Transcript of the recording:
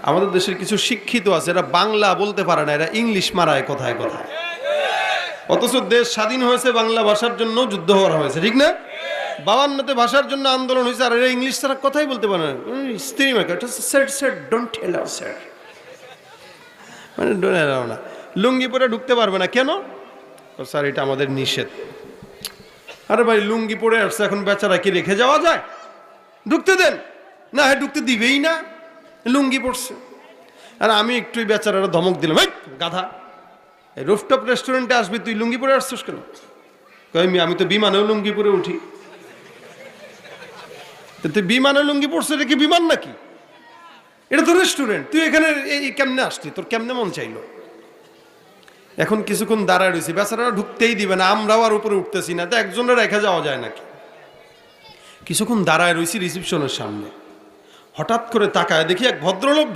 আমাদের দেশের কিছু শিক্ষিত আছে, এরা বাংলা বলতে পারে না, এরা ইংলিশ মারায় কথায় কথায়। অথচ দেশ স্বাধীন হয়েছে বাংলা ভাষার জন্য, যুদ্ধ হওয়া হয়েছে, ঠিক না? 52তে ভাষার জন্য আন্দোলন হয়েছে, আর এরা ইংলিশ ছাড়া কথাই বলতে পারে না। স্ত্রী মাকে ডোন্ট এলাও স্যার, মানে ডোন্ট এলাও না। লুঙ্গি পরে ঢুকতে পারবে না, কেন? স্যার এটা আমাদের নিষেধ। আরে ভাই লুঙ্গি পরে আসছে, এখন বেচারা কি রেখে যাওয়া যায়? ঢুকতে দেন না, হ্যাঁ ঢুকতে দিবেই না, লুঙ্গি পড়ছে। আর আমি একটু বেচারারা ধমক দিলাম, এই গাধা, এই রুফটপ রেস্টুরেন্টে আসবি, তুই লুঙ্গি পরে আসছিস কেন? আমি তো বিমানেও লুঙ্গি পরে উঠি। তুই বিমানে লুঙ্গি পড়ছে, এটা কি বিমান নাকি? এটা তো রেস্টুরেন্ট, তুই এখানে এই কেমনে আসলি? তোর কেমনে মন চাইলো? এখন কিছুক্ষণ দাঁড়ায় রয়েছি, বেচারারা ঢুকতেই দিবে না, আমরাও আর উপরে উঠতেছি না, তো একজনের রেখে যাওয়া যায় নাকি? কিছুক্ষণ দাঁড়ায় রয়েছি রিসিপশনের সামনে, হঠাৎ করে তাকায় দেখি এক ভদ্রলোক